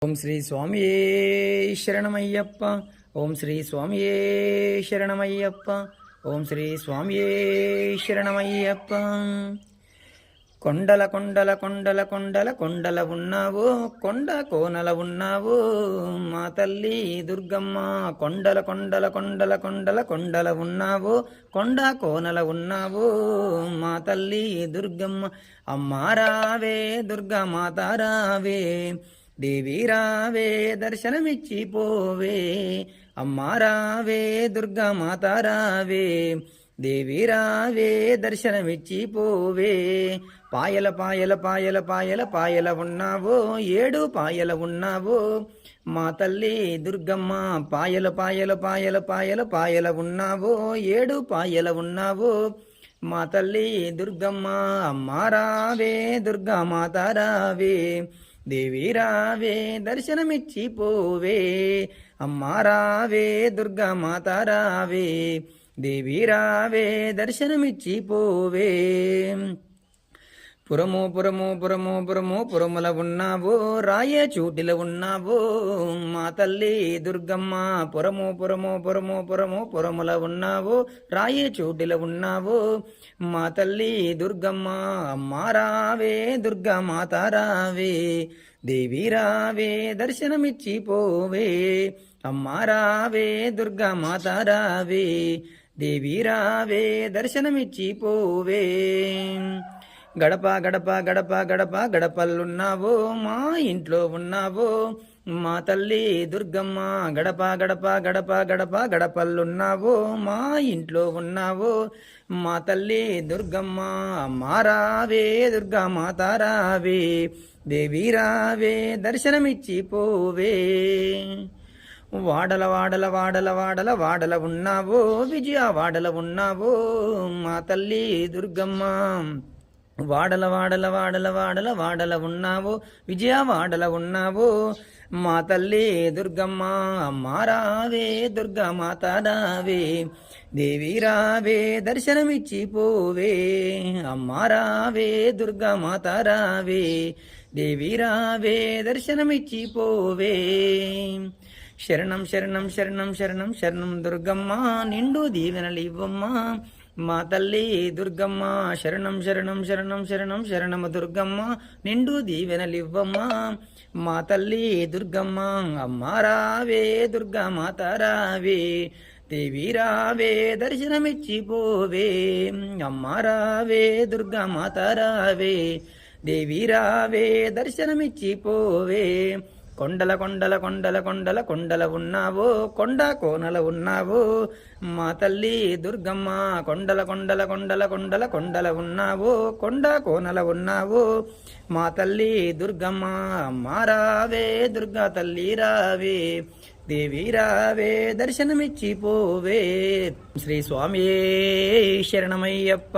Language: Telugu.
ఓం శ్రీ స్వామియే శరణమయ్యప్ప. ఓం శ్రీ స్వామియే శరణమయ్యప్ప. ఓం శ్రీ స్వామియే శరణమయ్యప్ప. కొండల కొండల కొండల కొండల కొండల ఉన్నావో, కొండ కోనల ఉన్నావో మా తల్లి దుర్గమ్మ. కొండల కొండల కొండల కొండల కొండల ఉన్నావో, కొండ కోనల ఉన్నావో మా తల్లి దుర్గమ్మ. అమ్మా రావే దుర్గా మాత రావే, దేవి రావే దర్శనమిచ్చి పోవే. అమ్మా రావే దుర్గా మాత రావే, దేవి రావే దర్శనమిచ్చి పోవే. పాయల పాయల పాయల పాయల పాయల ఉన్నావో, 7 పాయల ఉన్నావో మా తల్లి దుర్గమ్మ. పాయల పాయల పాయల పాయల పాయల ఉన్నావో, 7 పాయల ఉన్నావో మా తల్లి దుర్గమ్మ. అమ్మా రావే దుర్గా మాత రావే, దేవి రావే దర్శనమిచ్చి పోవే. అమ్మా రావే దుర్గా మాత రావే, దేవి రావే దర్శనమిచ్చి పోవే. పురము పురము పురము పురము పురముల ఉన్నావో, రాయే చూటిల ఉన్నావో మా తల్లి దుర్గమ్మ. పురము పురము పురము పురము పురముల ఉన్నావో, రాయే చూటిల ఉన్నావో మా తల్లి దుర్గమ్మ. అమ్మా రావే దుర్గా మాత రావే, దేవి రావే దర్శనమిచ్చి పోవే. అమ్మా రావే దుర్గా మాత రావే, దేవి రావే దర్శనమిచ్చి పోవే. గడప గడప గడప గడప గడపల్లున్నావో మా ఇంట్లో ఉన్నావో మా తల్లి దుర్గమ్మ. గడప గడప గడప గడప గడపల్లున్నావో మా ఇంట్లో ఉన్నావో మా తల్లి దుర్గమ్మ. అమ్మా రావే దుర్గా మాత రావే, దేవి రావే దర్శనమిచ్చి పోవే. వాడల వాడల వాడల వాడల వాడల ఉన్నావో, విజయవాడల ఉన్నావో మా తల్లి దుర్గమ్మ. వాడల వాడల వాడల వాడల వాడల ఉన్నావో, విజయవాడల ఉన్నావో మా తల్లి దుర్గమ్మ. అమ్మా రావే దుర్గా మాత రావే, దేవి రావే దర్శనమిచ్చి పోవే. అమ్మా రావే దుర్గా మాత రావే, దేవి రావే దర్శనమిచ్చి పోవే. శరణం శరణం శరణం శరణం శరణం దుర్గమ్మ, నిండు దీవెనలివ్వమ్మ మా తల్లి దుర్గమ్మ. శరణం శరణం శరణం శరణం శరణము దుర్గమ్మ, నిండు దీవెనలివ్వమ్మ మా తల్లి దుర్గమ్మ. అమ్మా రావే దుర్గా మాత రావే, దేవి రావే దర్శనమిచ్చి పోవే. అమ్మా రావే దుర్గా మాత రావే, దేవి రావే దర్శనమిచ్చి పోవే. కొండల కొండల కొండల కొండల కొండల ఉన్నావో, కొండ కోనల ఉన్నావో మా తల్లి దుర్గమ్మ. కొండల కొండల కొండల కొండల కొండల ఉన్నావో, కొండ కోనల ఉన్నావో మా తల్లి దుర్గమ్మ. అమ్మా రావే దుర్గా తల్లి రావే, దేవి రావే దర్శనమిచ్చి పోవే. శ్రీ స్వామియే శరణమయ్యప్ప.